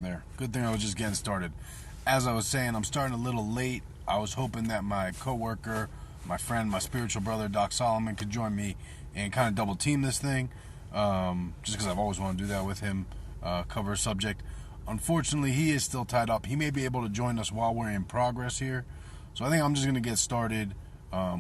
There. Good thing I was just getting started. As I was saying, I'm starting a little late. I was hoping that my coworker, my friend, my spiritual brother, Doc Solomon, could join me and kind of double team this thing. Just because I've always wanted to do that with him, cover a subject. Unfortunately, he is still tied up. He may be able to join us while we're in progress here. So I think I'm just going to get started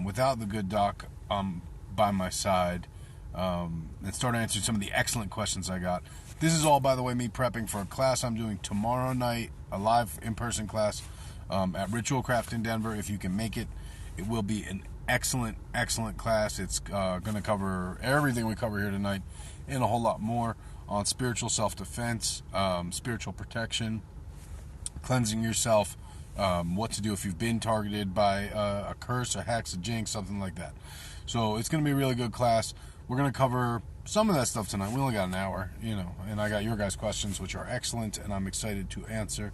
without the good Doc by my side and start answering some of the excellent questions I got. This is all, by the way, me prepping for a class I'm doing tomorrow night, a live in-person class at Ritual Craft in Denver. If you can make it, it will be an excellent, excellent class. It's going to cover everything we cover here tonight and a whole lot more on spiritual self-defense, spiritual protection, cleansing yourself, what to do if you've been targeted by a curse, a hex, a jinx, something like that. So it's going to be a really good class. We're going to cover some of that stuff tonight. We only got an hour, and I got your guys' questions, which are excellent, and I'm excited to answer.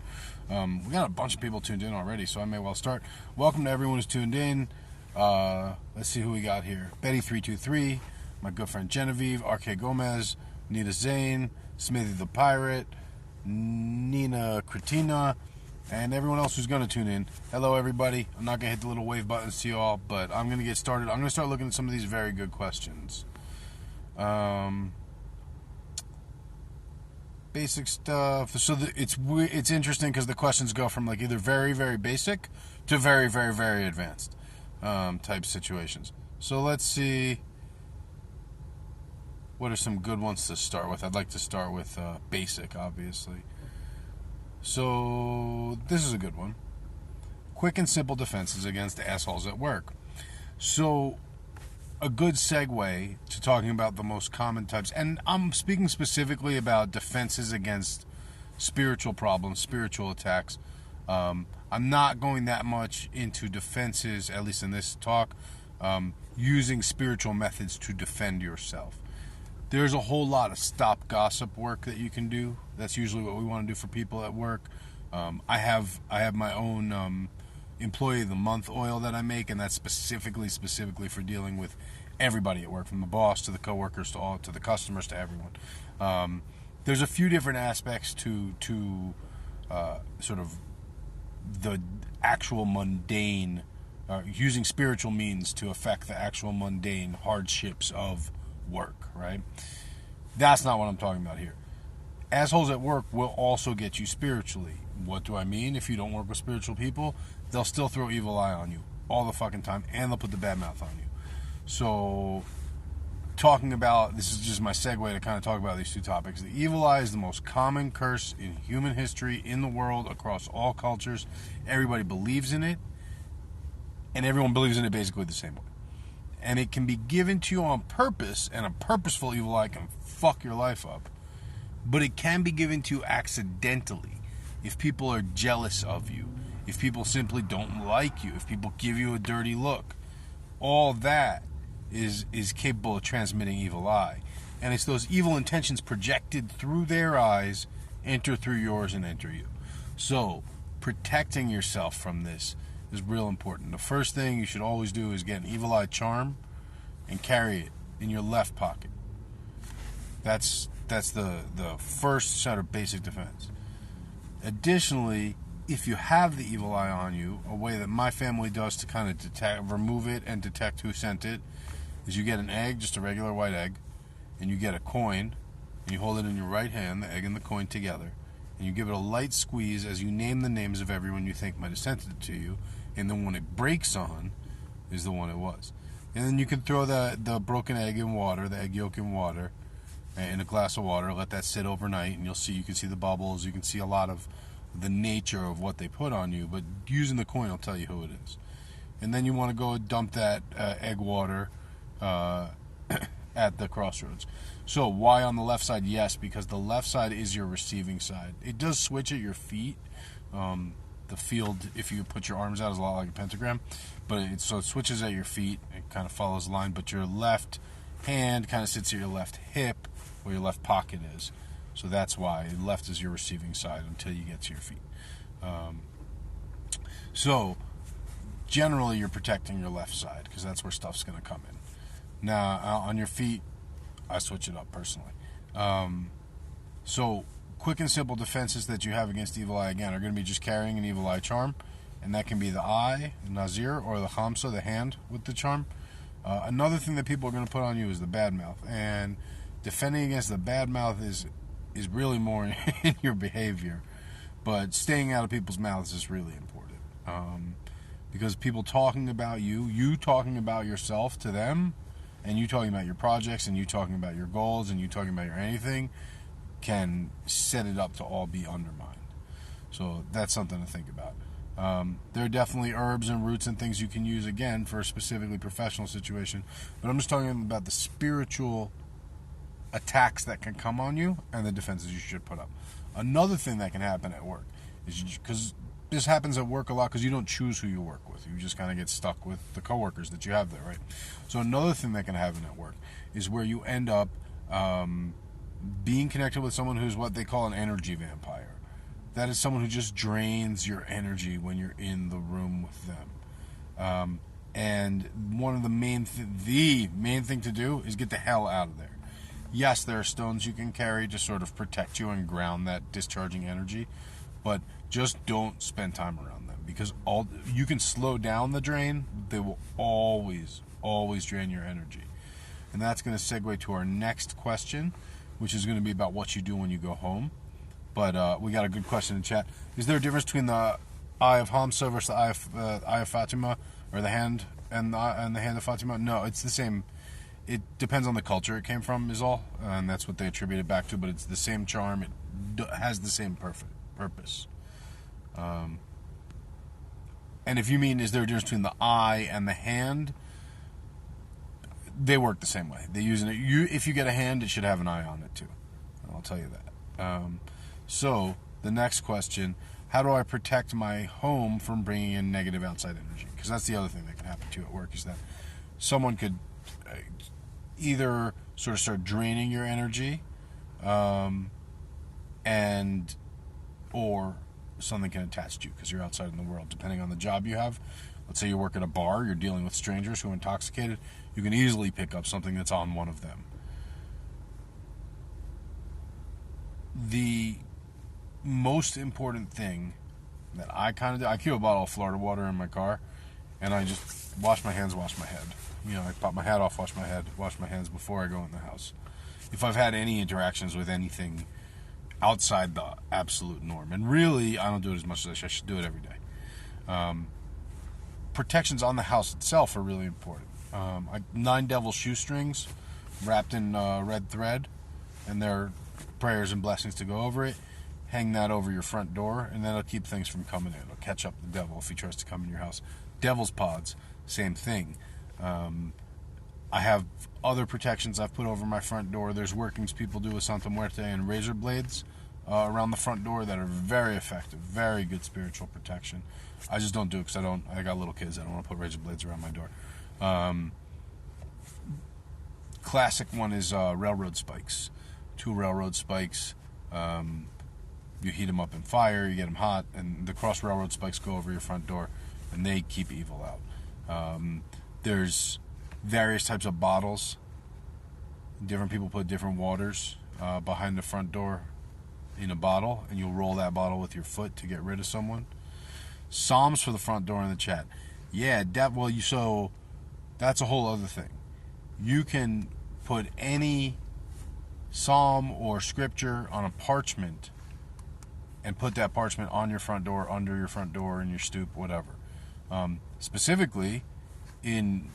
We got a bunch of people tuned in already, so I may well start. Welcome to everyone who's tuned in. Let's see who we got here. Betty323, my good friend Genevieve, RK Gomez, Nita Zane, Smithy the Pirate, Nina Cretina, and everyone else who's going to tune in. Hello, everybody. I'm not going to hit the little wave buttons to you all, but I'm going to get started. I'm going to start looking at some of these very good questions. Basic stuff. So it's interesting because the questions go from like either very, very basic to very, very, very advanced type situations. So let's see. What are some good ones to start with? I'd like to start with basic, obviously. So this is a good one. Quick and simple defenses against assholes at work. So a good segue to talking about the most common types, and I'm speaking specifically about defenses against spiritual problems, spiritual attacks. I'm not going that much into defenses, at least in this talk, using spiritual methods to defend yourself. There's a whole lot of stop gossip work that you can do. That's usually what we want to do for people at work. I have my own Employee of the Month oil that I make, and that's specifically for dealing with everybody at work, from the boss to the coworkers to the customers to everyone. There's a few different aspects to sort of the actual mundane, using spiritual means to affect the actual mundane hardships of work, right? That's not what I'm talking about here. Assholes at work will also get you spiritually. What do I mean? If you don't work with spiritual people, they'll still throw evil eye on you all the fucking time, and they'll put the bad mouth on you. So, talking about, this is just my segue to kind of talk about these two topics. The evil eye is the most common curse in human history, in the world, across all cultures. Everybody believes in it, and everyone believes in it basically the same way. And it can be given to you on purpose, and a purposeful evil eye can fuck your life up. But it can be given to you accidentally if people are jealous of you, if people simply don't like you, if people give you a dirty look. All that is capable of transmitting evil eye. And it's those evil intentions projected through their eyes, enter through yours and enter you. So, protecting yourself from this is real important. The first thing you should always do is get an evil eye charm and carry it in your left pocket. That's the first sort of basic defense. Additionally, if you have the evil eye on you, a way that my family does to kind of remove it and detect who sent it, is you get an egg, just a regular white egg, and you get a coin, and you hold it in your right hand, the egg and the coin together, and you give it a light squeeze as you name the names of everyone you think might have sent it to you, and the one it breaks on is the one it was. And then you can throw the broken egg in water, the egg yolk in water, in a glass of water, let that sit overnight, and you can see the bubbles, you can see a lot of the nature of what they put on you, but using the coin will tell you who it is. And then you want to go dump that egg water at the crossroads. So why on the left side? Yes, because the left side is your receiving side. It does switch at your feet. The field, if you put your arms out, is a lot like a pentagram, but it switches at your feet. It kind of follows the line, but your left hand kind of sits at your left hip, where your left pocket is. So that's why left is your receiving side until you get to your feet. So generally you're protecting your left side because that's where stuff's going to come in. Now on your feet, I switch it up personally. So quick and simple defenses that you have against evil eye, again, are going to be just carrying an evil eye charm. And that can be the eye, Nazir, or the Hamsa, the hand with the charm. Another thing that people are going to put on you is the bad mouth. And defending against the bad mouth is really more in your behavior. But staying out of people's mouths is really important. Because people talking about you talking about yourself to them, and you talking about your projects, and you talking about your goals, and you talking about your anything, can set it up to all be undermined. So that's something to think about. There are definitely herbs and roots and things you can use, again, for a specifically professional situation. But I'm just talking about the spiritual attacks that can come on you and the defenses you should put up. Another thing that can happen at work is, because this happens at work a lot because you don't choose who you work with. You just kind of get stuck with the coworkers that you have there, right? So another thing that can happen at work is where you end up being connected with someone who's what they call an energy vampire. That is someone who just drains your energy when you're in the room with them. And one of the main thing to do is get the hell out of there. Yes, there are stones you can carry to sort of protect you and ground that discharging energy, but just don't spend time around them, because you can slow down the drain. They will always drain your energy. And that's going to segue to our next question, which is going to be about what you do when you go home. But we got a good question in chat. Is there a difference between the Eye of Hamsa versus the Eye of Fatima, or the hand and the hand of Fatima? No, it's the same. It depends on the culture it came from, is all, and that's what they attribute it back to. But it's the same charm. It has the same purpose. And if you mean, is there a difference between the eye and the hand? They work the same way. They use it. If you get a hand, it should have an eye on it too. I'll tell you that. So the next question: how do I protect my home from bringing in negative outside energy? Because that's the other thing that can happen too at work, is that someone could either sort of start draining your energy, or something can attach to you because you're outside in the world. Depending on the job you have, let's say you work at a bar, you're dealing with strangers who are intoxicated, you can easily pick up something that's on one of them. The most important thing that I kind of do, I keep a bottle of Florida water in my car, and I just wash my hands, wash my head. I pop my hat off, wash my head, wash my hands before I go in the house. If I've had any interactions with anything outside the absolute norm, and really, I don't do it as much as I should do it every day. Protections on the house itself are really important. 9 devil shoestrings wrapped in red thread, and their prayers and blessings to go over it. Hang that over your front door, and that'll keep things from coming in. It'll catch up the devil if he tries to come in your house. Devil's pods, same thing. I have other protections I've put over my front door. There's workings people do with Santa Muerte and razor blades around the front door that are very effective, very good spiritual protection. I just don't do it because I got little kids. I don't want to put razor blades around my door. Classic one is railroad spikes. 2 railroad spikes. You heat them up in fire, you get them hot, and the cross railroad spikes go over your front door, and they keep evil out. There's various types of bottles. Different people put different waters behind the front door in a bottle, and you'll roll that bottle with your foot to get rid of someone. Psalms for the front door in the chat. Yeah, so that's a whole other thing. You can put any psalm or scripture on a parchment and put that parchment on your front door, under your front door, in your stoop, whatever. Specifically, in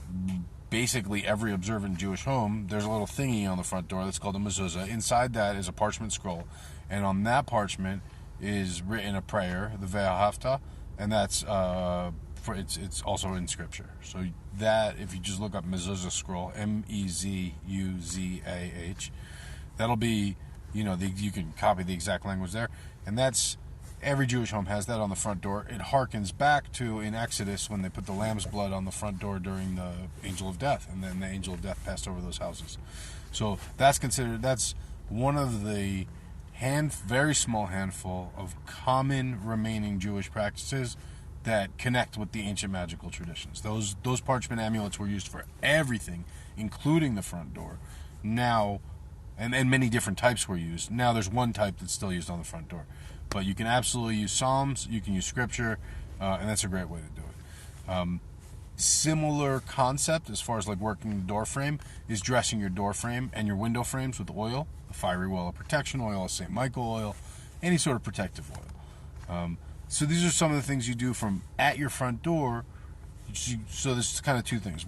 basically every observant Jewish home, there's a little thingy on the front door that's called a mezuzah. Inside that is a parchment scroll, and on that parchment is written a prayer, the Ve'ahavta, and that's it's also in scripture. So that, if you just look up mezuzah scroll, Mezuzah, that'll be, you can copy the exact language there, and that's, every Jewish home has that on the front door. It harkens back to in Exodus when they put the lamb's blood on the front door during the angel of death, and then the angel of death passed over those houses. So that's one of the very small handful of common remaining Jewish practices that connect with the ancient magical traditions. Those parchment amulets were used for everything, including the front door. Now, and many different types were used. Now there's one type that's still used on the front door, but you can absolutely use Psalms, you can use Scripture, and that's a great way to do it. Similar concept as far as like working the door frame is dressing your door frame and your window frames with oil, a fiery oil of protection oil, a St. Michael oil, any sort of protective oil. So these are some of the things you do from at your front door. So there's kind of two things.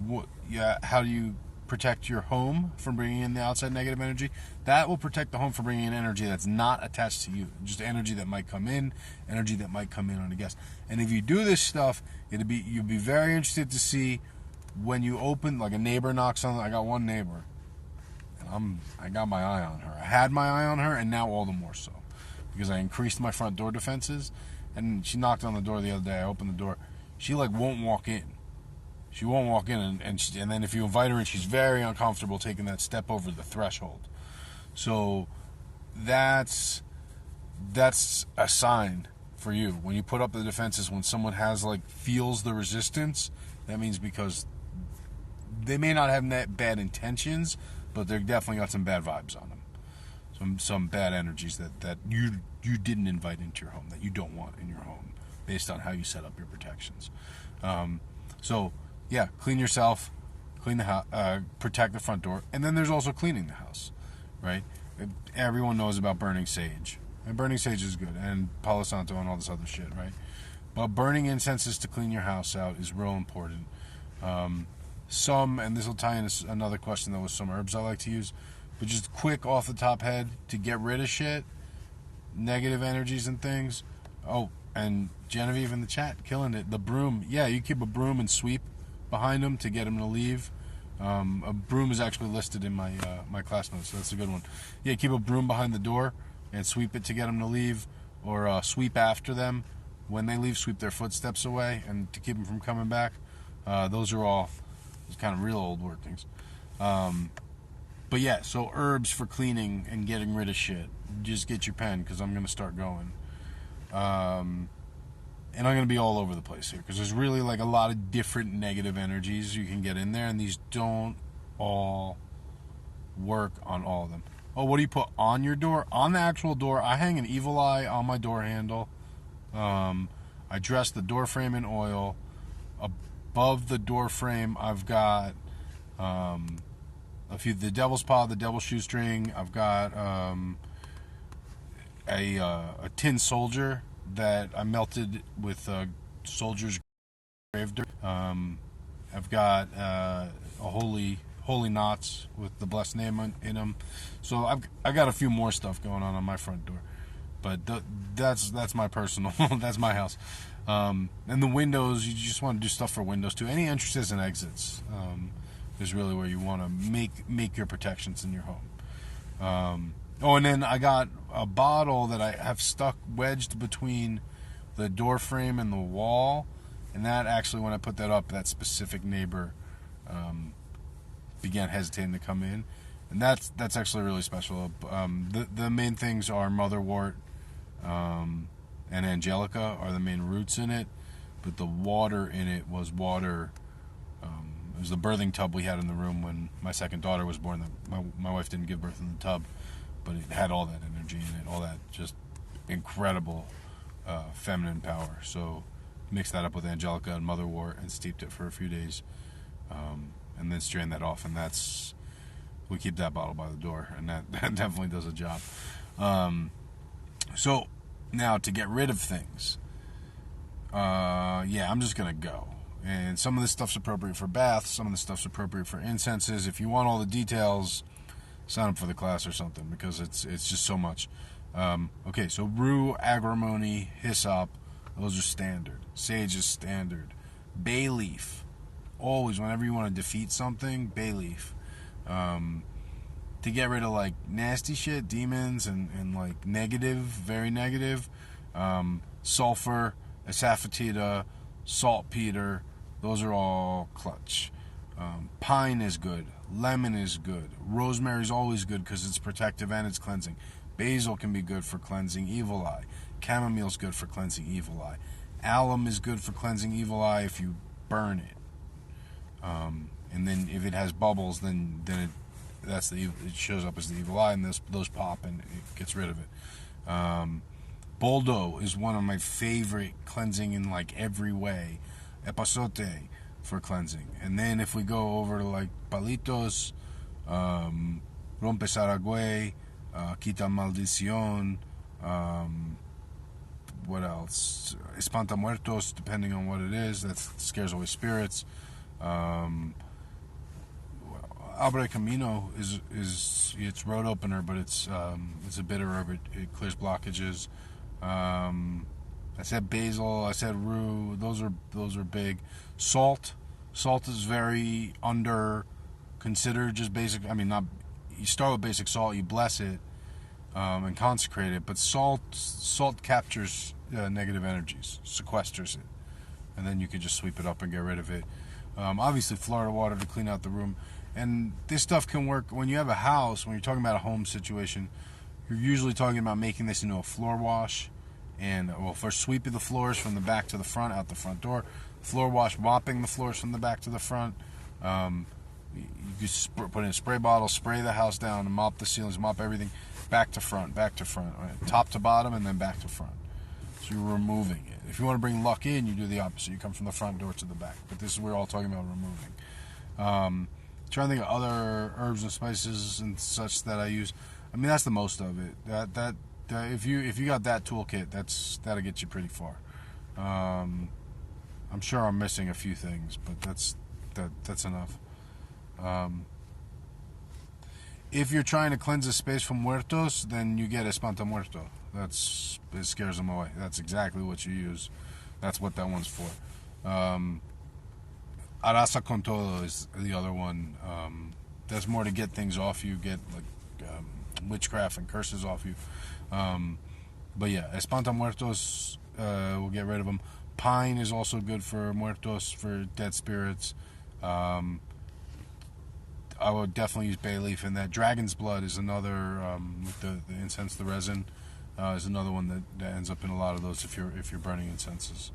How do you protect your home from bringing in the outside negative energy? That will protect the home from bringing in energy that's not attached to you, just energy that might come in, energy that might come in on a guest. And if you do this stuff, you'll be very interested to see when you open, like a neighbor knocks on. I got one neighbor, and I got my eye on her. I had my eye on her, and now all the more so, because I increased my front door defenses. And she knocked on the door the other day. I opened the door. She like won't walk in. She won't walk in, and then if you invite her in, she's very uncomfortable taking that step over the threshold. So that's a sign for you. When you put up the defenses, when someone feels the resistance, that means because they may not have bad intentions, but they're definitely got some bad vibes on them. Some bad energies that you didn't invite into your home, that you don't want in your home, based on how you set up your protections. So yeah, clean yourself, clean the house, protect the front door, and then there's also cleaning the house, right? Everyone knows about burning sage, and burning sage is good, and Palo Santo and all this other shit, right? But burning incenses to clean your house out is real important. And this will tie into another question, though, with some herbs I like to use, but just quick off the top head to get rid of shit, negative energies and things. Oh, and Genevieve in the chat, killing it. The broom. Yeah, you keep a broom and sweep behind them to get them to leave. A broom is actually listed in my my class notes, so that's a good one. Yeah, keep a broom behind the door and sweep it to get them to leave, or sweep after them when they leave. Sweep their footsteps away and to keep them from coming back. Those are all kind of real old workings. But yeah, so herbs for cleaning and getting rid of shit. Just get your pen, because I'm going to start going. And I'm going to be all over the place here, because there's really like a lot of different negative energies you can get in there, and these don't all work on all of them. Oh, what do you put on your door? On the actual door, I hang an evil eye on my door handle. I dress the door frame in oil. Above the door frame, I've got the devil's paw, the devil's shoestring. I've got a tin soldier that I melted with soldier's grave dirt. I've got a holy knots with the blessed name in them. So I got a few more stuff going on my front door, but that's my personal. That's my house. And the windows, you just want to do stuff for windows too. Any entrances and exits is really where you want to make your protections in your home. And then I got a bottle that I have stuck wedged between the door frame and the wall, and that actually, when I put that up, that specific neighbor began hesitating to come in, and that's actually really special. The main things are motherwort and angelica are the main roots in it, but the water in it was water. It was the birthing tub we had in the room when my second daughter was born. My wife didn't give birth in the tub, but it had all that energy in it, all that just incredible feminine power. So mixed that up with angelica and motherwort and steeped it for a few days, and then strained that off, and we keep that bottle by the door, and that definitely does a job. So now to get rid of things, I'm just gonna go. And some of this stuff's appropriate for baths, some of this stuff's appropriate for incenses. If you want all the details, sign up for the class or something, because it's just so much. Okay, so rue, agrimony, hyssop, those are standard. Sage is standard. Bay leaf, always, whenever you want to defeat something, bay leaf. To get rid of like nasty shit, demons, and like negative, very negative, sulfur, asafoetida, saltpeter, those are all clutch. Pine is good. Lemon is good. Rosemary is always good because it's protective and it's cleansing. Basil can be good for cleansing evil eye. Chamomile is good for cleansing evil eye. Alum is good for cleansing evil eye if you burn it. And then if it has bubbles, then that's the evil, it shows up as the evil eye, and those pop and it gets rid of it. Boldo is one of my favorite cleansing in like every way. Epazote for cleansing. And then if we go over to like Palitos, Rompe Saragüe, Quita Maldición, what else? Espanta Muertos, depending on what it is. That scares away spirits. Abre Camino is it's road opener, but it's a bitter herb. It clears blockages. I said basil. I said rue. Those are big. Salt is very under considered. Just basic. I mean, not. You start with basic salt. You bless it and consecrate it. But salt captures negative energies, sequesters it, and then you can just sweep it up and get rid of it. Obviously, Florida water to clean out the room. And this stuff can work when you have a house. When you're talking about a home situation, you're usually talking about making this into a floor wash. And, well, first sweeping the floors from the back to the front, out the front door. Floor wash, mopping the floors from the back to the front. You just put in a spray bottle, spray the house down, and mop the ceilings, mop everything back to front, right? Top to bottom, and then back to front. So you're removing it. If you want to bring luck in, you do the opposite. You come from the front door to the back. But this is we're all talking about removing. Trying to think of other herbs and spices and such that I use. I mean, that's the most of it. That if you got that toolkit, that'll get you pretty far. I'm sure I'm missing a few things, but that's enough. If you're trying to cleanse a space from muertos, then you get Espanta Muerto. It scares them away. That's exactly what you use. That's what that one's for. Arrasa con todo is the other one. That's more to get things off you, get like witchcraft and curses off you. But yeah, Espanta Muertos will get rid of them. Pine is also good for muertos, for dead spirits. I would definitely use bay leaf in that. Dragon's blood is another, with the incense, the resin, is another one that ends up in a lot of those if you're burning incenses.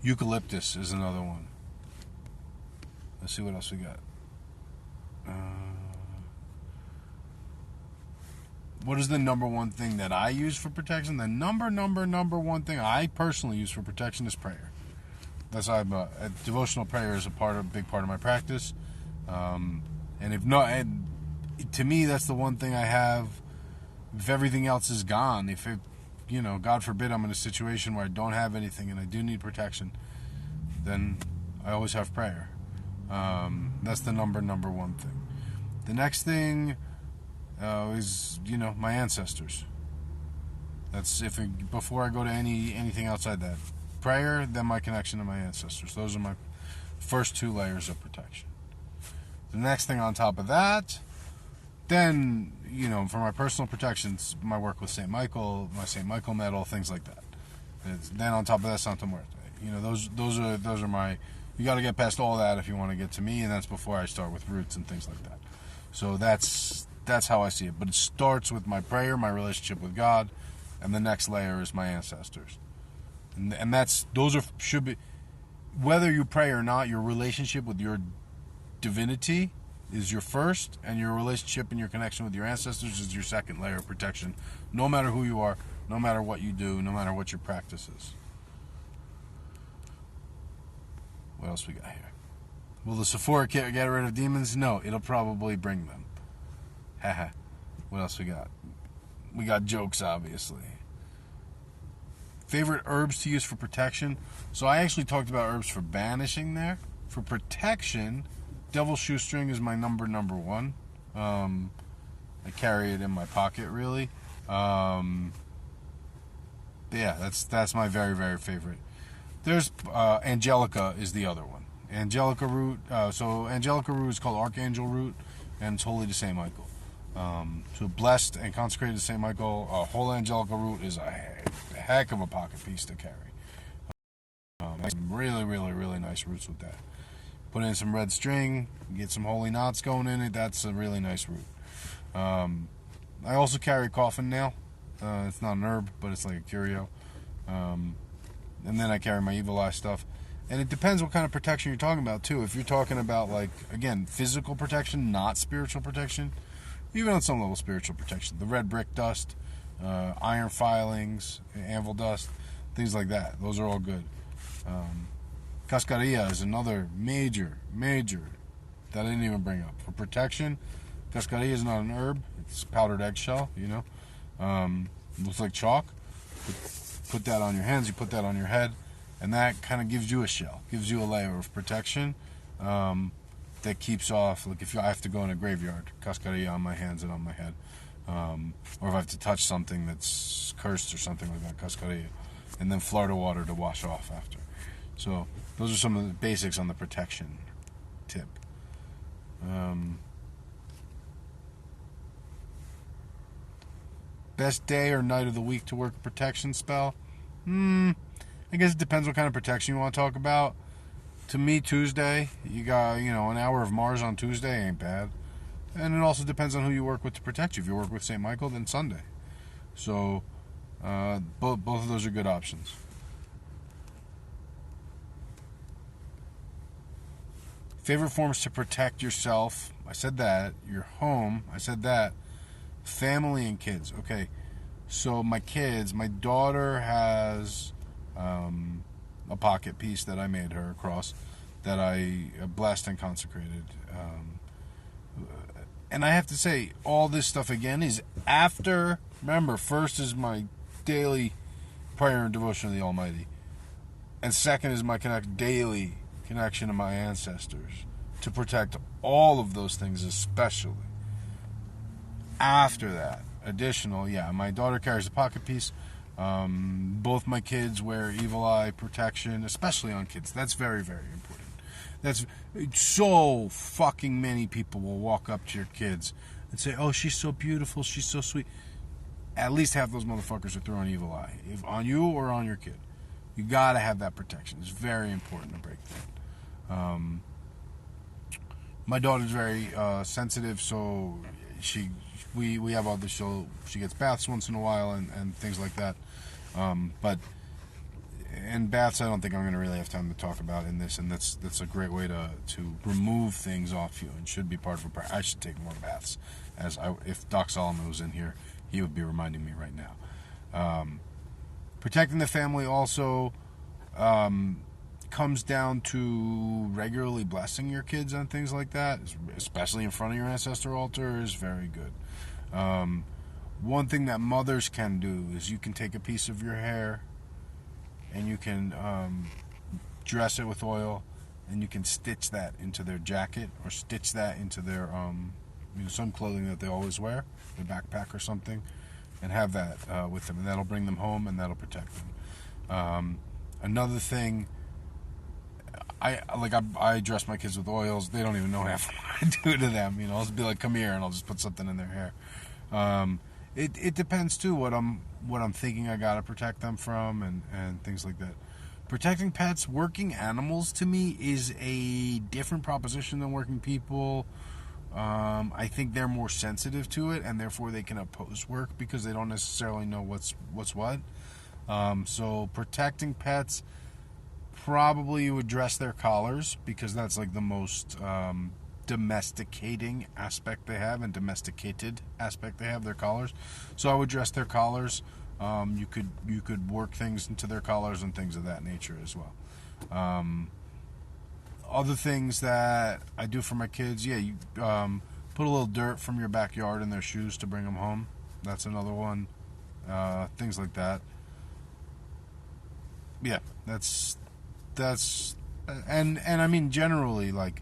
Eucalyptus is another one. Let's see what else we got. What is the number one thing that I use for protection? The number one thing I personally use for protection is prayer. That's why devotional prayer is a big part of my practice. And if not, and to me, that's the one thing I have. If everything else is gone, if it, God forbid, I'm in a situation where I don't have anything and I do need protection, then I always have prayer. That's the number one thing. The next thing is my ancestors. That's before I go to anything outside that. Prayer, then my connection to my ancestors. Those are my first two layers of protection. The next thing on top of that, then, for my personal protections, my work with St. Michael, my St. Michael medal, things like that. Then on top of that, Santa Muerte. Those are my. You got to get past all that if you want to get to me, and that's before I start with roots and things like that. So that's how I see it. But it starts with my prayer, my relationship with God, and the next layer is my ancestors. And should be, whether you pray or not, your relationship with your divinity is your first, and your relationship and your connection with your ancestors is your second layer of protection. No matter who you are, no matter what you do, no matter what your practice is. What else we got here? Will the Sephora kit get rid of demons? No, it'll probably bring them. Haha. What else we got? We got jokes, obviously. Favorite herbs to use for protection? So I actually talked about herbs for banishing there. For protection, devil's shoestring is my number one. I carry it in my pocket, really. Yeah, that's my very, very favorite. There's Angelica is the other one. Angelica root. So Angelica root is called Archangel root, and it's holy to St. Michael. So blessed and consecrated to St. Michael, whole Angelica root is a heck of a pocket piece to carry. Really, really, really nice roots with that. Put in some red string, get some holy knots going in it. That's a really nice root. I also carry coffin nail. It's not an herb, but it's like a curio. And then I carry my evil eye stuff. And it depends what kind of protection you're talking about, too. If you're talking about, like, again, physical protection, not spiritual protection, even on some level, spiritual protection. The red brick dust, iron filings, anvil dust, things like that. Those are all good. Cascarilla is another major that I didn't even bring up. For protection, cascarilla is not an herb. It's powdered eggshell, It looks like chalk. Put that on your hands, you put that on your head, and that kind of gives you a shell, gives you a layer of protection that keeps off, like if I have to go in a graveyard, cascarilla on my hands and on my head. Or if I have to touch something that's cursed or something like that, cascarilla. And then Florida water to wash off after. So those are some of the basics on the protection tip. Best day or night of the week to work a protection spell? I guess it depends what kind of protection you want to talk about. To me, Tuesday, you got, an hour of Mars on Tuesday ain't bad. And it also depends on who you work with to protect you. If you work with St. Michael, then Sunday. So, both of those are good options. Favorite forms to protect yourself? I said that. Your home? I said that. Family and kids. Okay. So my kids, my daughter has a pocket piece that I made her, a cross, that I blessed and consecrated. And I have to say, all this stuff again is after, remember, first is my daily prayer and devotion to the Almighty. And second is my daily connection to my ancestors to protect all of those things, especially. After that, additional, my daughter carries a pocket piece. Both my kids wear evil eye protection, especially on kids. That's very, very important. That's so fucking many people will walk up to your kids and say, "Oh, she's so beautiful, she's so sweet." At least half those motherfuckers are throwing evil eye, if on you or on your kid. You gotta have that protection. It's very important to break that. My daughter's very sensitive, so we have all this. She gets baths once in a while and things like that. But baths, I don't think I'm going to really have time to talk about in this, and that's a great way to remove things off you, and should be part of a prayer. I should take more baths. If Doc Solomon was in here, he would be reminding me right now. Protecting the family also comes down to regularly blessing your kids and things like that, especially in front of your ancestor altar, is very good. One thing that mothers can do is you can take a piece of your hair and you can dress it with oil, and you can stitch that into their jacket or stitch that into their some clothing that they always wear, their backpack or something, and have that with them, and that'll bring them home and that'll protect them. Another thing, I dress my kids with oils. They don't even know half what I do to them. I'll just be like, "Come here," and I'll just put something in their hair. It depends too what I'm thinking I gotta protect them from and things like that. Protecting pets, working animals, to me is a different proposition than working people. I think they're more sensitive to it, and therefore they can oppose work because they don't necessarily know what's what. So protecting pets, probably you would dress their collars, because that's like the most domesticating aspect they have, and domesticated aspect they have, their collars. So I would dress their collars. You could work things into their collars and things of that nature as well. Other things that I do for my kids, you put a little dirt from your backyard in their shoes to bring them home. That's another one. Things like that. Yeah, that's and I mean generally, like,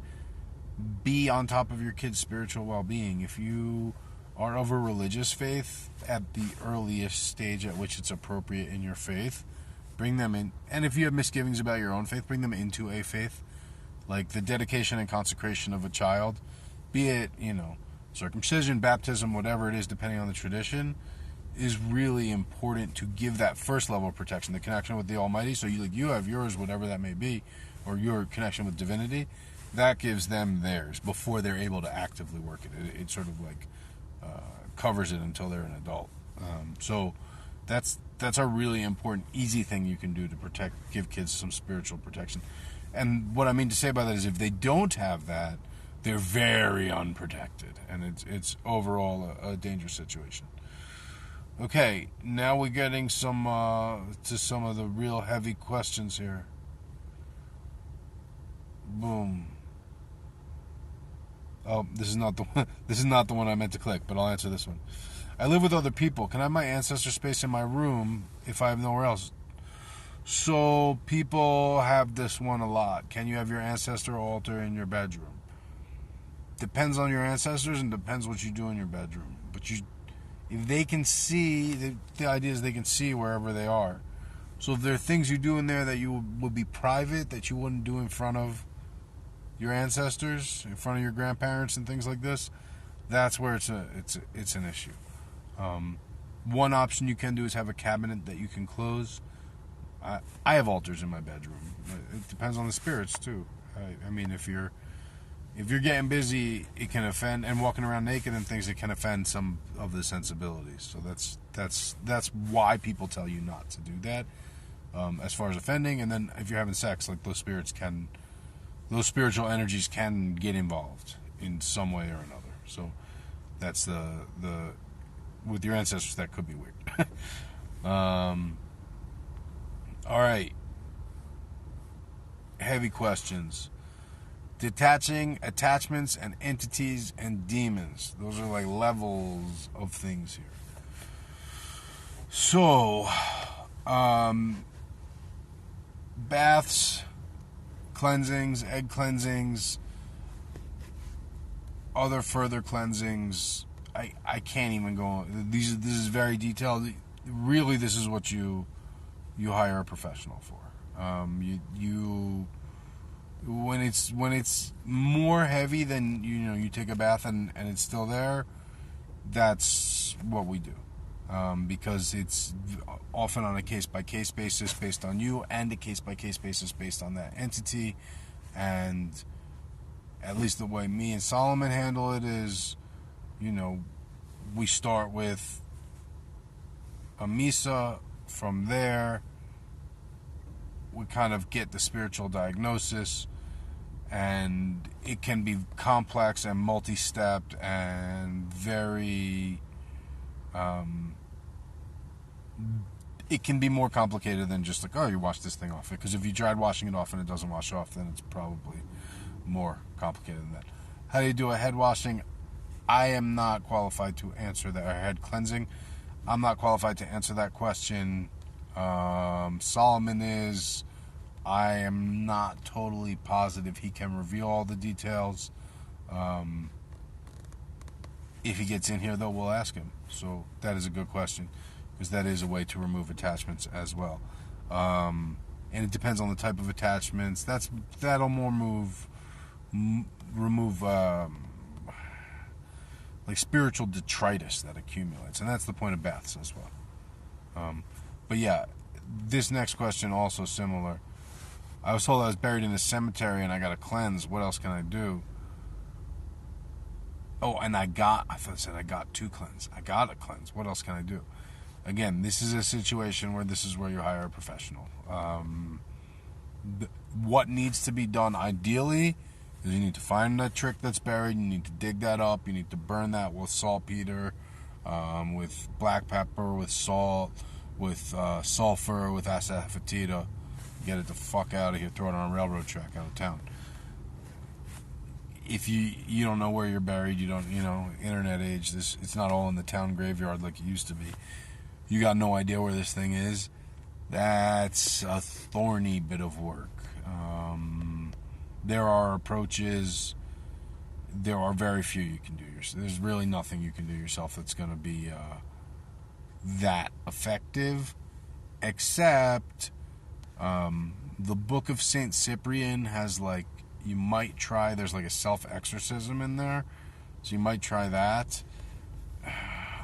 be on top of your kids' spiritual well-being. If you are of a religious faith, at the earliest stage at which it's appropriate in your faith, bring them in. And if you have misgivings about your own faith, bring them into a faith. Like the dedication and consecration of a child, be it, circumcision, baptism, whatever it is, depending on the tradition, is really important to give that first level of protection, the connection with the Almighty. So you have yours, whatever that may be, or your connection with divinity. That gives them theirs before they're able to actively work it. It sort of like covers it until they're an adult. So that's that's a really important, easy thing you can do to give kids some spiritual protection. And what I mean to say by that is if they don't have that, they're very unprotected, and it's overall a dangerous situation. Okay, now we're getting to some of the real heavy questions here. Boom. Oh, this is not the one. This is not the one I meant to click, but I'll answer this one. I live with other people. Can I have my ancestor space in my room if I have nowhere else? So people have this one a lot. Can you have your ancestor altar in your bedroom? Depends on your ancestors and depends what you do in your bedroom. But if they can see, the idea is they can see wherever they are. So if there are things you do in there that you would be private, that you wouldn't do in front of your ancestors, in front of your grandparents and things like this, that's where it's an issue. One option you can do is have a cabinet that you can close. I have altars in my bedroom. It depends on the spirits too. I mean, if you're getting busy, it can offend, and walking around naked and things, it can offend some of the sensibilities. So that's why people tell you not to do that, as far as offending. And then if you're having sex, like those spiritual energies can get involved in some way or another. So that's the with your ancestors, that could be weird. All right, heavy questions. Detaching attachments and entities and demons. Those are like levels of things here. So, baths, cleansings, egg cleansings, other further cleansings. I can't even go on. This is very detailed. Really, this is what you hire a professional for. When it's more heavy than you take a bath and it's still there, that's what we do, because it's often on a case-by-case basis based on you, and a case-by-case basis based on that entity. And at least the way me and Solomon handle it is, we start with a misa. From there, we kind of get the spiritual diagnosis, and it can be complex and multi-stepped and very it can be more complicated than just like, oh, you wash this thing off. Because if you tried washing it off and it doesn't wash off, then it's probably more complicated than that. How do you do a head washing? I am not qualified to answer that. Or head cleansing, I'm not qualified to answer that question. Solomon is. I am not totally positive he can reveal all the details. If he gets in here, though, we'll ask him. So that is a good question, because that is a way to remove attachments as well. And it depends on the type of attachments. That'll more remove like spiritual detritus that accumulates, and that's the point of baths as well. But yeah, this next question also similar. I was told I was buried in a cemetery and I got to cleanse. What else can I do? Oh, and I thought it said I got to cleanse. I got to cleanse. What else can I do? Again, this is a situation where this is where you hire a professional. What needs to be done ideally is you need to find that trick that's buried. You need to dig that up. You need to burn that with saltpeter, with black pepper, with salt, with sulfur, with asafoetida. Get it the fuck out of here. Throw it on a railroad track out of town. If you don't know where you're buried, you don't, internet age, it's not all in the town graveyard like it used to be. You got no idea where this thing is. That's a thorny bit of work. There are approaches. There are very few you can do yourself. There's really nothing you can do yourself that's going to be that effective, except the Book of Saint Cyprian has you might try. There's a self-exorcism in there, so you might try that.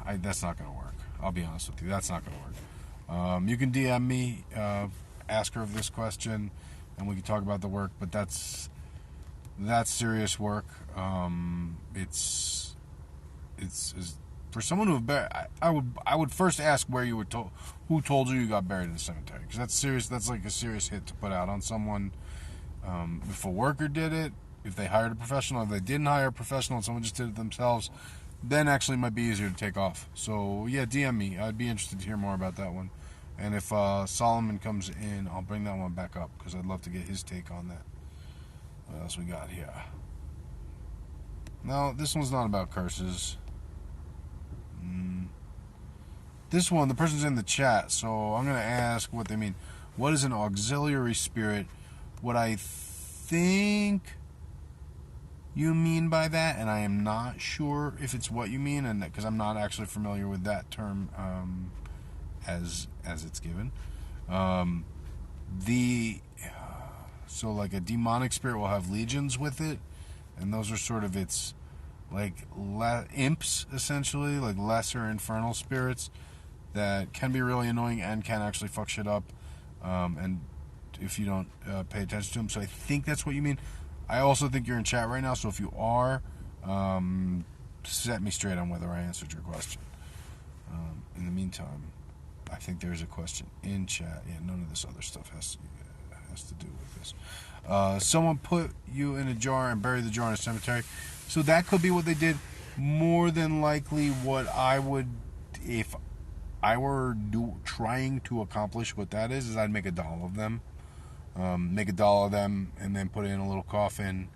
That's not going to work. I'll be honest with you. That's not going to work. You can DM me, ask her of this question, and we can talk about the work. But that's serious work. It's for someone I would first ask where you were told, who told you got buried in the cemetery, because that's serious. That's like a serious hit to put out on someone. If a worker did it, if they hired a professional, if they didn't hire a professional and someone just did it themselves, then actually it might be easier to take off. So yeah, DM me. I'd be interested to hear more about that one. And if Solomon comes in, I'll bring that one back up because I'd love to get his take on that. What else we got here? No, this one's not about curses. This one, the person's in the chat, so I'm going to ask what they mean. What is an auxiliary spirit? What I think you mean by that, and I am not sure if it's what you mean, and because I'm not actually familiar with that term as it's given. So like a demonic spirit will have legions with it, and those are sort of its like imps, essentially, like lesser infernal spirits that can be really annoying and can actually fuck shit up, and if you don't pay attention to them. So I think that's what you mean. I also think you're in chat right now, so if you are, set me straight on whether I answered your question. In the meantime, I think there's a question in chat. Yeah, none of this other stuff has to do with this. Someone put you in a jar and buried the jar in a cemetery. So that could be what they did. More than likely, what I would, if I were trying to accomplish what that is I'd make a doll of them. Make a doll of them and then put it in a little coffin.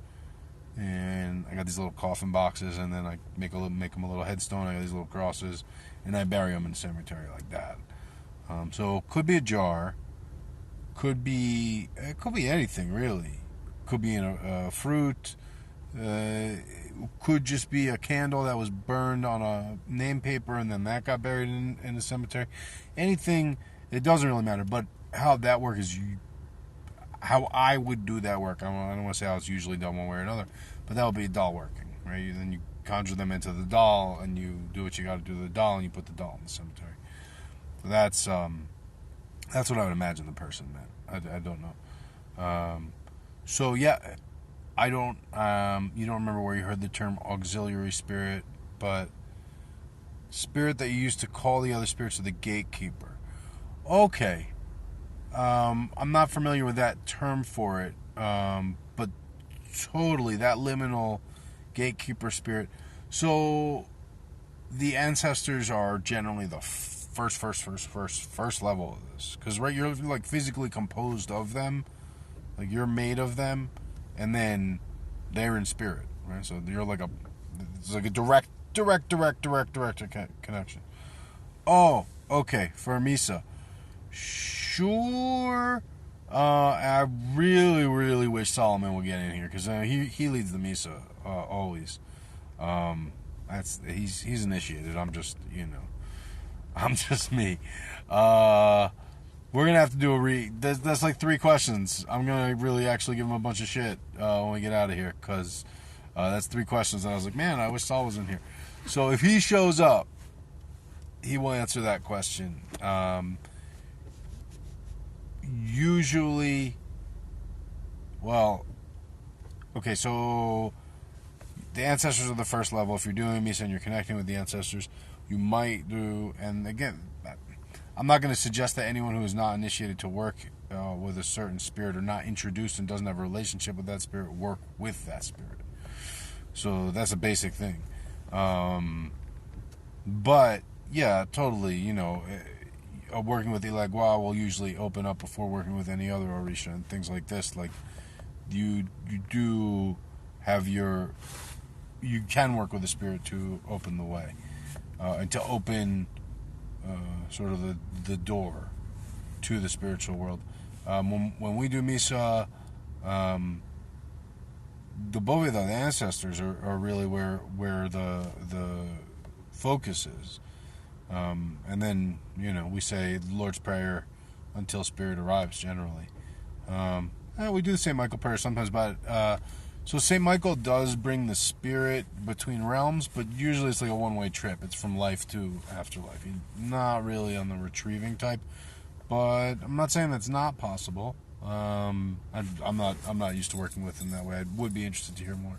And I got these little coffin boxes, and then I make them a little headstone. I got these little crosses, and I bury them in the cemetery like that. So could be a jar. Could be anything really. Could be in a fruit. Could just be a candle that was burned on a name paper and then that got buried in the cemetery. Anything, it doesn't really matter. But how that works is how I would do that work. I don't want to say how it's usually done one way or another, but that would be a doll working, right? Then you conjure them into the doll and you do what you got to do to the doll and you put the doll in the cemetery. So that's what I would imagine the person meant. I don't know. So yeah, I don't. You don't remember where you heard the term auxiliary spirit, but spirit that you use to call the other spirits of the gatekeeper. Okay. I'm not familiar with that term for it, but totally that liminal gatekeeper spirit. So the ancestors are generally the first level of this, because right, you're like physically composed of them, like you're made of them, and then they're in spirit, right? So you're like it's like a direct connection. Oh, okay, for Misa. Sure. I really wish Solomon would get in here, because he leads the Misa always. He's initiated. I'm just me. We're gonna have to do that's like 3 questions. I'm gonna really actually give him a bunch of shit when we get out of here, because that's 3 questions. And I was like, man, I wish Saul was in here. So if he shows up, he will answer that question. Usually, well, okay, so the ancestors are the first level. If you're doing Misa and you're connecting with the ancestors, you might do, and again, I'm not going to suggest that anyone who is not initiated to work with a certain spirit, or not introduced and doesn't have a relationship with that spirit, work with that spirit. So that's a basic thing. But yeah, totally, working with Ilagua will usually open up before working with any other Orisha and things like this. Like you do have you can work with the spirit to open the way, and to open sort of the door to the spiritual world. When we do Misa, the Boveda, the ancestors, are really where the focus is. And then, we say the Lord's Prayer until Spirit arrives, generally. We do the St. Michael prayer sometimes, but so St. Michael does bring the spirit between realms, but usually it's like a one-way trip. It's from life to afterlife. He's not really on the retrieving type, but I'm not saying that's not possible. I'm not used to working with him that way. I would be interested to hear more.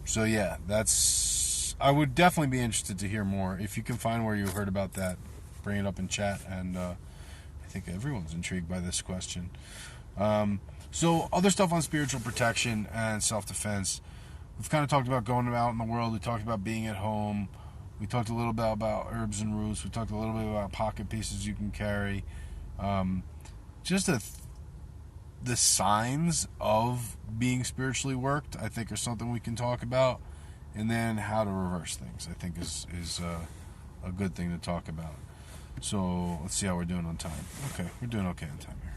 So yeah, I would definitely be interested to hear more. If you can find where you heard about that, bring it up in chat. And I think everyone's intrigued by this question. So other stuff on spiritual protection and self-defense. We've kind of talked about going out in the world. We talked about being at home. We talked a little bit about herbs and roots. We talked a little bit about pocket pieces you can carry. Just the signs of being spiritually worked, I think, are something we can talk about. And then how to reverse things, I think, is a good thing to talk about. So let's see how we're doing on time. Okay, we're doing okay on time here.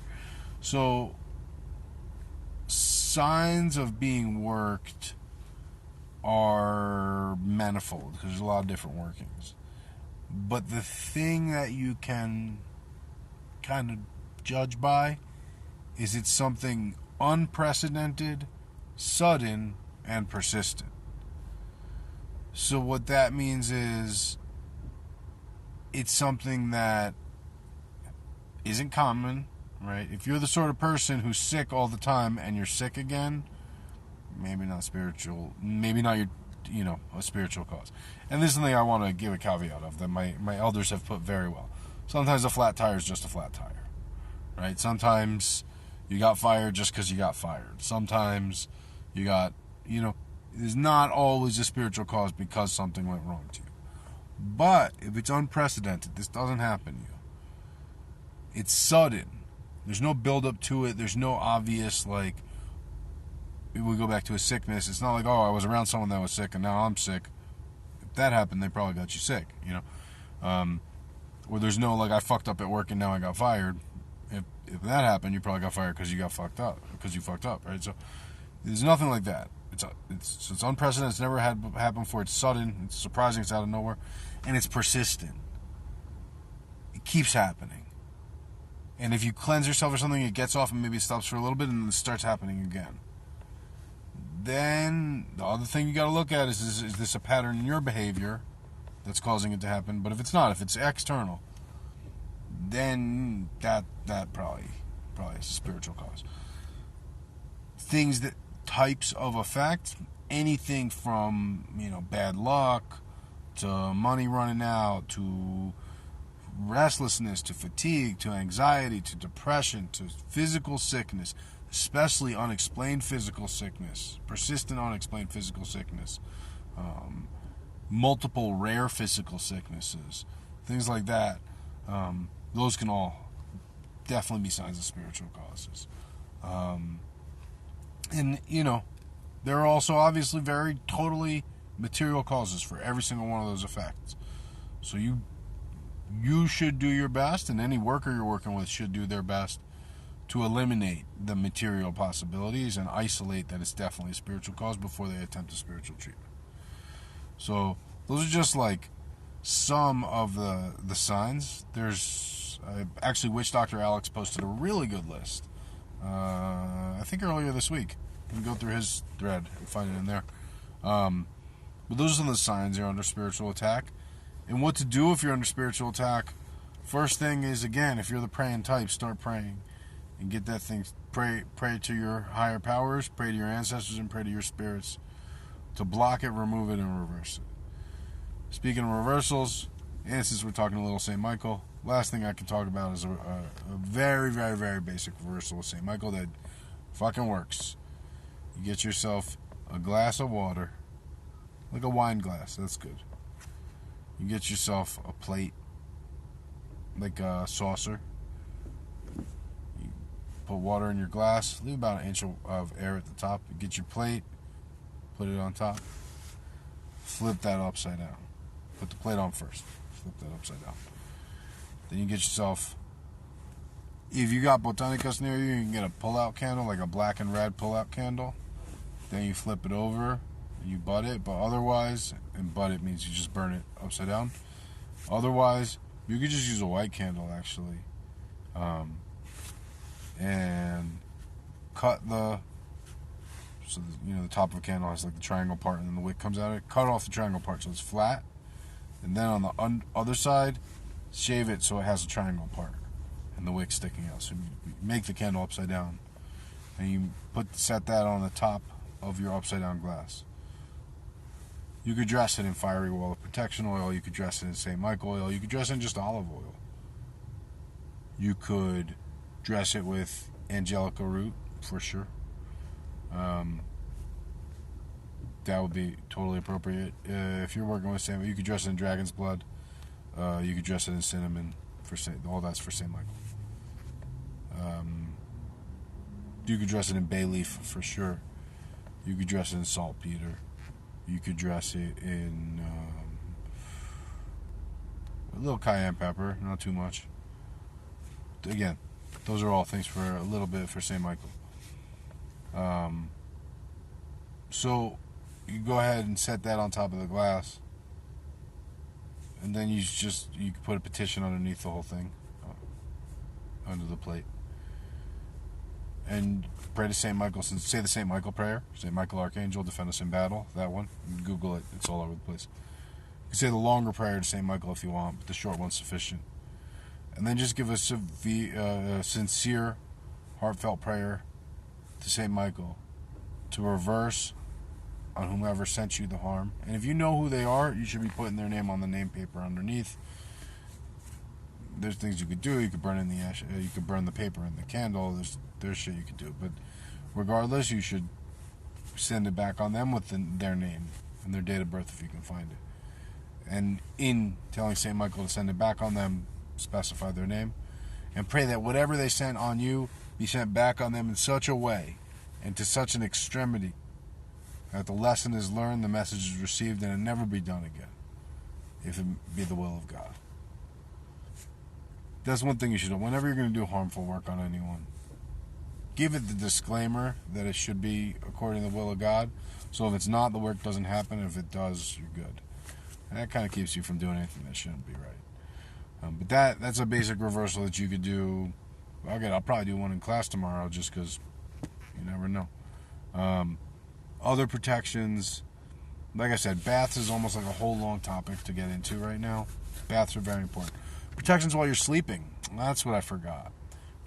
So signs of being worked are manifold because there's a lot of different workings. But the thing that you can kind of judge by is it's something unprecedented, sudden, and persistent. So what that means is it's something that isn't common, right? If you're the sort of person who's sick all the time and you're sick again, maybe not spiritual, maybe not a spiritual cause. And this is something I want to give a caveat of that my elders have put very well. Sometimes a flat tire is just a flat tire, right? Sometimes you got fired just because you got fired. Sometimes you got, there's not always a spiritual cause because something went wrong to you. But if it's unprecedented, this doesn't happen to you. It's sudden. There's no build up to it. There's no obvious, like, we go back to a sickness. It's not like, oh, I was around someone that was sick and now I'm sick. If that happened, they probably got you sick, Or there's no, like, I fucked up at work and now I got fired. If that happened, you probably got fired because you got fucked up, right? So there's nothing like that. It's unprecedented. It's never had happened before. It's sudden. It's surprising. It's out of nowhere, and it's persistent. It keeps happening. And if you cleanse yourself or something, it gets off and maybe it stops for a little bit and then it starts happening again. Then the other thing you got to look at is this a pattern in your behavior that's causing it to happen? But if it's not, if it's external, then that probably is a spiritual cause. Types of effect, anything from bad luck to money running out to restlessness to fatigue to anxiety to depression to physical sickness, especially unexplained physical sickness, persistent unexplained physical sickness, multiple rare physical sicknesses, things like that. Those can all definitely be signs of spiritual causes. And, there are also obviously very totally material causes for every single one of those effects. So you should do your best, and any worker you're working with should do their best to eliminate the material possibilities and isolate that it's definitely a spiritual cause before they attempt a spiritual treatment. So those are just like some of the signs. There's actually Witch Dr. Alex posted a really good list. I think earlier this week. You can go through his thread and find it in there. But those are some of the signs you're under spiritual attack. And what to do if you're under spiritual attack. First thing is, again, if you're the praying type, start praying. And get that thing, pray to your higher powers, pray to your ancestors, and pray to your spirits to block it, remove it, and reverse it. Speaking of reversals, and since we're talking a little St. Michael, last thing I can talk about is a very, very, very basic reversal of St. Michael that fucking works. You get yourself a glass of water, like a wine glass, that's good. You get yourself a plate, like a saucer. You put water in your glass, leave about an inch of air at the top. You get your plate, put it on top, flip that upside down. Put the plate on first, flip that upside down. Then you get yourself, if you got botanicas near you, you can get a pull-out candle, like a black and red pull-out candle. Then you flip it over, you butt it, but otherwise, and butt it means you just burn it upside down. Otherwise, you could just use a white candle, actually. And cut the top of a candle has like the triangle part, and then the wick comes out of it. Cut off the triangle part so it's flat. And then on the other side, shave it so it has a triangle part and the wick sticking out. So you make the candle upside down, and you set that on the top of your upside down glass. You could dress it in fiery wall of protection oil. You could dress it in St. Michael oil. You could dress it in just olive oil. You could dress it with angelica root, for sure. That would be totally appropriate. If you're working with St. you could dress it in dragon's blood. You could dress it in cinnamon. All that's for St. Michael. You could dress it in bay leaf, for sure. You could dress it in saltpeter. You could dress it in a little cayenne pepper, not too much. Again, those are all things for a little bit for St. Michael. So you go ahead and set that on top of the glass, and then you can put a petition underneath the whole thing, under the plate, and pray to St. Michael. Say the St. Michael prayer. St. Michael Archangel, defend us in battle. That one. You can Google it. It's all over the place. You can say the longer prayer to St. Michael if you want, but the short one's sufficient. And then just give a sincere, heartfelt prayer to St. Michael to reverse on whomever sent you the harm. And if you know who they are, you should be putting their name on the name paper underneath. There's things you could do. You could burn in the ash. You could burn the paper in the candle. There's shit you could do. But regardless, you should send it back on them with their name and their date of birth if you can find it. And in telling St. Michael to send it back on them, specify their name, and pray that whatever they sent on you be sent back on them in such a way and to such an extremity that the lesson is learned, the message is received, and it never be done again, if it be the will of God. That's one thing you should do. Whenever you're going to do harmful work on anyone, give it the disclaimer that it should be according to the will of God. So if it's not, the work doesn't happen. If it does, you're good. And that kind of keeps you from doing anything that shouldn't be right. But that's a basic reversal that you could do. I'll probably do one in class tomorrow just because you never know. Other protections, like I said, baths is almost like a whole long topic to get into right now. Baths are very important. Protections while you're sleeping. That's what I forgot.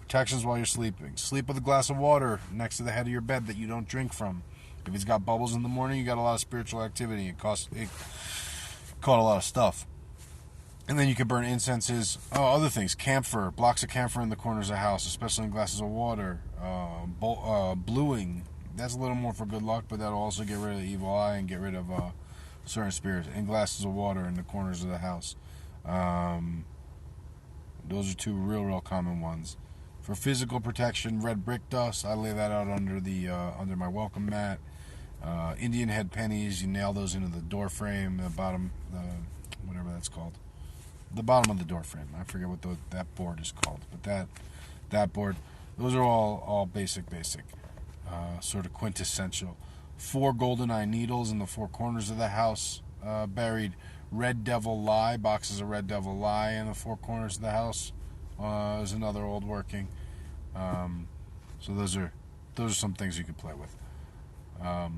Protections while you're sleeping. Sleep with a glass of water next to the head of your bed that you don't drink from. If it's got bubbles in the morning, you got a lot of spiritual activity. It caught a lot of stuff. And then you can burn incenses. Other things. Camphor. Blocks of camphor in the corners of the house, especially in glasses of water. Bluing. That's a little more for good luck, but that'll also get rid of the evil eye and get rid of certain spirits. In glasses of water in the corners of the house. Those are two real common ones. For physical protection, red brick dust. I lay that out under my welcome mat. Indian head pennies. You nail those into the door frame, the bottom, whatever that's called. The bottom of the door frame. I forget what that board is called, but that board. Those are all basic, sort of quintessential. 4 golden eye needles in the 4 corners of the house, buried. Red devil lye, boxes of red devil lye in the 4 corners of the house is another old working. So those are some things you could play with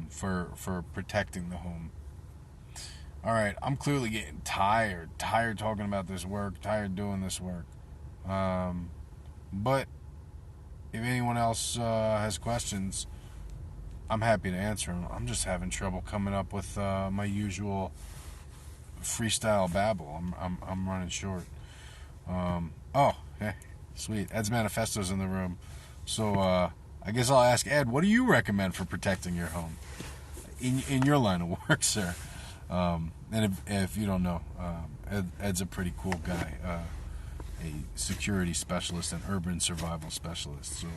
for protecting the home. All right, I'm clearly getting tired talking about this work, tired doing this work. But if anyone else has questions, I'm happy to answer them. I'm just having trouble coming up with my usual freestyle babble. I'm running short. Hey, sweet. Ed's Manifesto's in the room. So I guess I'll ask Ed, what do you recommend for protecting your home in your line of work, sir? And if you don't know, Ed's a pretty cool guy, a security specialist and urban survival specialist. So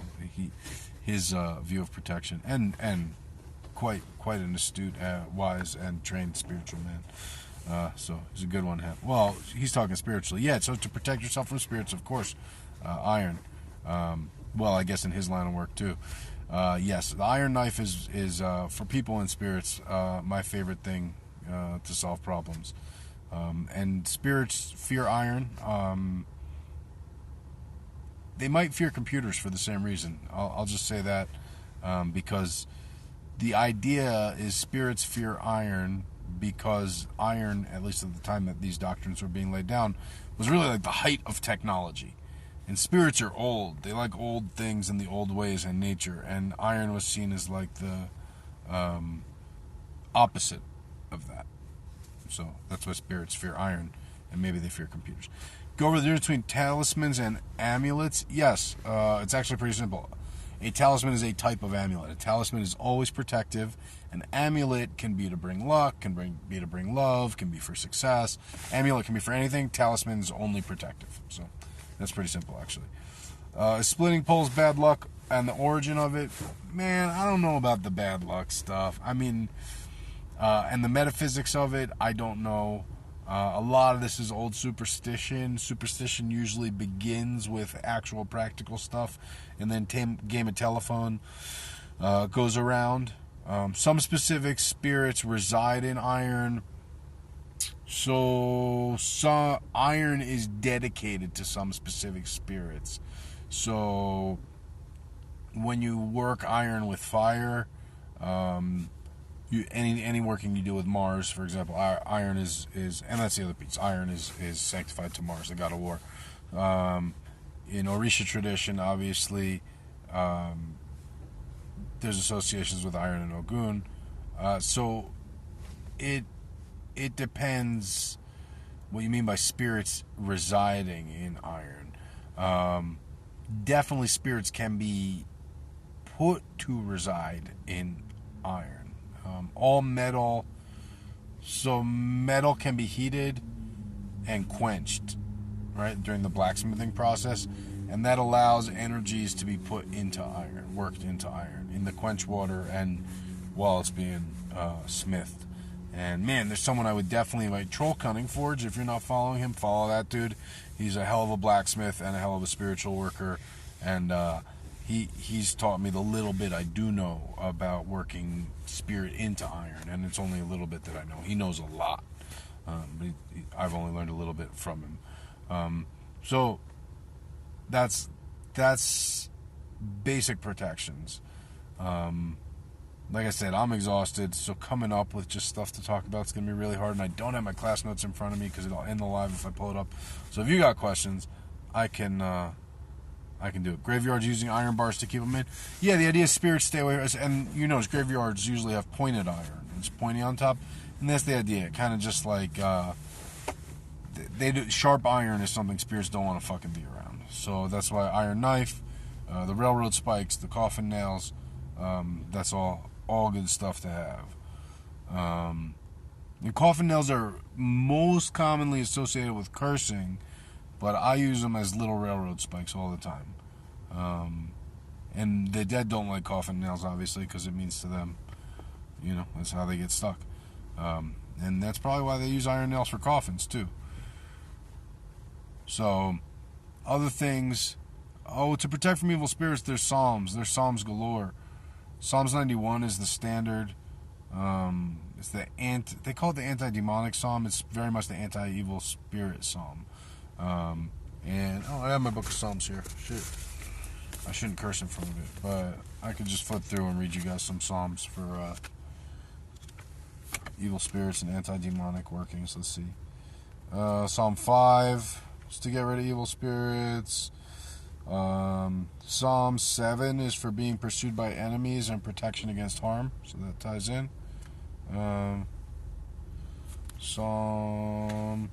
his view of protection and quite an astute, wise, and trained spiritual man. So he's a good one to have. Well, he's talking spiritually. Yeah, so to protect yourself from spirits, of course, iron. Well, I guess in his line of work too. Yes, the iron knife is for people in spirits, my favorite thing to solve problems. And spirits fear iron. They might fear computers for the same reason. I'll just say that because the idea is spirits fear iron because iron, at least at the time that these doctrines were being laid down, was really like the height of technology. And spirits are old. They like old things and the old ways and nature. And iron was seen as like the opposite of that. So that's why spirits fear iron, and maybe they fear computers. Go over the difference between talismans and amulets. Yes, it's actually pretty simple. A talisman is a type of amulet. A talisman is always protective. An amulet can be to bring luck, be to bring love, can be for success. Amulet can be for anything. Talisman is only protective. So that's pretty simple, actually. Splitting poles, bad luck, and the origin of it. Man, I don't know about the bad luck stuff. I mean, and the metaphysics of it, I don't know. A lot of this is old superstition. Superstition usually begins with actual practical stuff, and then game of telephone goes around. Some specific spirits reside in iron, so iron is dedicated to some specific spirits. So when you work iron with fire, any working you do with Mars, for example, iron is and that's the other piece. Iron is sanctified to Mars, the god of war. In Orisha tradition, obviously, there's associations with iron and Ogun. So it depends what you mean by spirits residing in iron. Definitely, spirits can be put to reside in iron. All metal, so metal can be heated and quenched, right, during the blacksmithing process, and that allows energies to be put into iron, worked into iron, in the quench water and while it's being smithed. And man, there's someone I would definitely like, Troll Cunning Forge. If you're not following him, follow that dude. He's a hell of a blacksmith and a hell of a spiritual worker, and he's taught me the little bit I do know about working spirit into iron, and it's only a little bit that I know. He knows a lot, but I've only learned a little bit from him. So that's basic protections. Like I said, I'm exhausted, so coming up with just stuff to talk about is going to be really hard, and I don't have my class notes in front of me because it'll end the live if I pull it up. So if you got questions, I can do it. Graveyards using iron bars to keep them in. Yeah, the idea is spirits stay away. And you notice graveyards usually have pointed iron. It's pointy on top. And that's the idea. Kind of just like sharp iron is something spirits don't want to fucking be around. So that's why iron knife, the railroad spikes, the coffin nails, that's all good stuff to have. The coffin nails are most commonly associated with cursing, but I use them as little railroad spikes all the time. And the dead don't like coffin nails, obviously, because it means to them, that's how they get stuck. And that's probably why they use iron nails for coffins, too. So, other things. To protect from evil spirits, there's psalms. There's psalms galore. Psalms 91 is the standard. It's they call it the anti-demonic psalm. It's very much the anti-evil spirit psalm. And I have my book of Psalms here. Shit, I shouldn't curse in front of it, but I could just flip through and read you guys some Psalms for evil spirits and anti-demonic workings. Let's see. Psalm 5 is to get rid of evil spirits. Psalm 7 is for being pursued by enemies and protection against harm, so that ties in. Psalm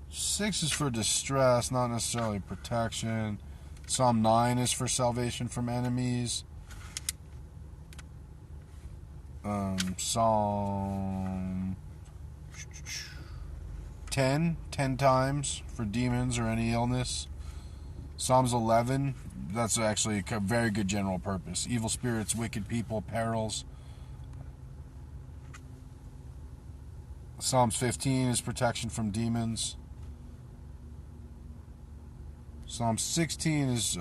6 is for distress, not necessarily protection. Psalm 9 is for salvation from enemies. Psalm 10 times for demons or any illness. Psalms 11, that's actually a very good general purpose. Evil spirits, wicked people, perils. Psalms 15 is protection from demons. Psalm 16 is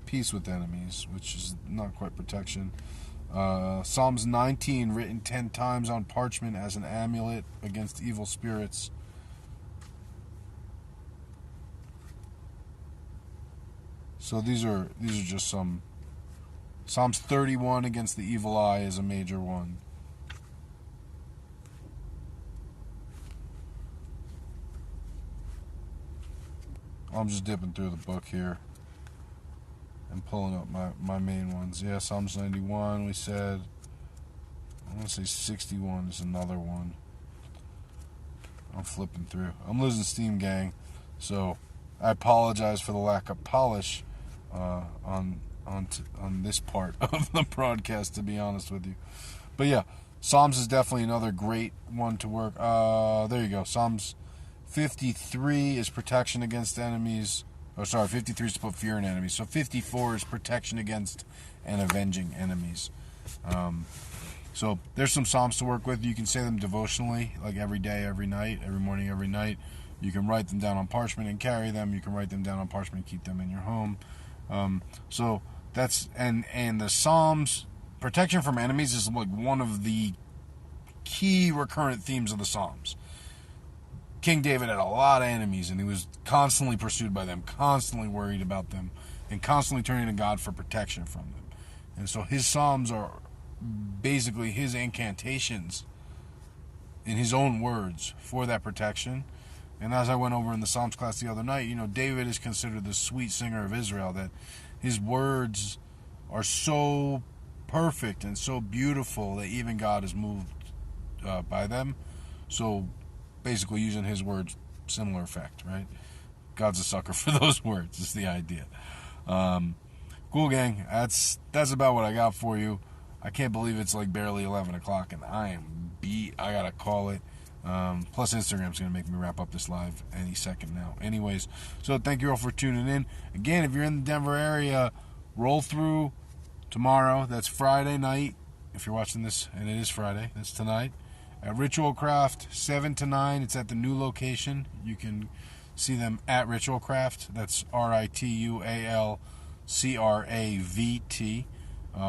peace with enemies, which is not quite protection. Psalms 19, written 10 times on parchment as an amulet against evil spirits. So these are just some. Psalms 31 against the evil eye is a major one. I'm just dipping through the book here and pulling up my main ones. Yeah, Psalms 91, we said. I want to say 61 is another one. I'm flipping through. I'm losing steam, gang. So I apologize for the lack of polish on this part of the broadcast, to be honest with you. But yeah, Psalms is definitely another great one to work. There you go. Psalms 53 is protection against enemies. 53 is to put fear in enemies. So 54 is protection against and avenging enemies. So there's some Psalms to work with. You can say them devotionally, like every day, every night, every morning, every night. You can write them down on parchment and carry them. You can write them down on parchment and keep them in your home. So that's and the Psalms, protection from enemies is like one of the key recurrent themes of the Psalms. King David had a lot of enemies, and he was constantly pursued by them, constantly worried about them, and constantly turning to God for protection from them. And so his Psalms are basically his incantations in his own words for that protection. And as I went over in the Psalms class the other night, David is considered the sweet singer of Israel, that his words are so perfect and so beautiful that even God is moved by them. So basically using his words, similar effect, right? God's a sucker for those words, is the idea. Cool, gang. That's about what I got for you. I can't believe it's like barely 11 o'clock and I am beat. I gotta call it. Plus Instagram's gonna make me wrap up this live any second now. Anyways, so thank you all for tuning in. Again, if you're in the Denver area, roll through tomorrow. That's Friday night. If you're watching this, and it is Friday, that's tonight. At Ritual Craft, 7 to 9. It's at the new location. You can see them at Ritual Craft. That's RITUALCRAVT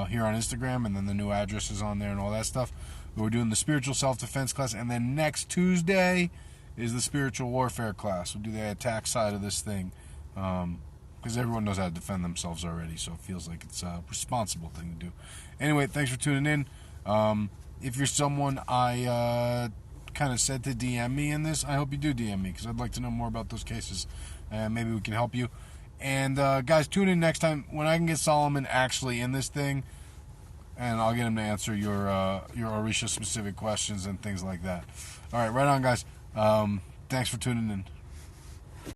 here on Instagram. And then the new address is on there and all that stuff. We're doing the spiritual self-defense class. And then next Tuesday is the spiritual warfare class. We'll do the attack side of this thing. Because everyone knows how to defend themselves already. So it feels like it's a responsible thing to do. Anyway, thanks for tuning in. If you're someone I kind of said to DM me in this, I hope you do DM me, because I'd like to know more about those cases, and maybe we can help you. And guys, tune in next time when I can get Solomon actually in this thing, and I'll get him to answer your Orisha specific questions and things like that. All right, right on, guys. Thanks for tuning in.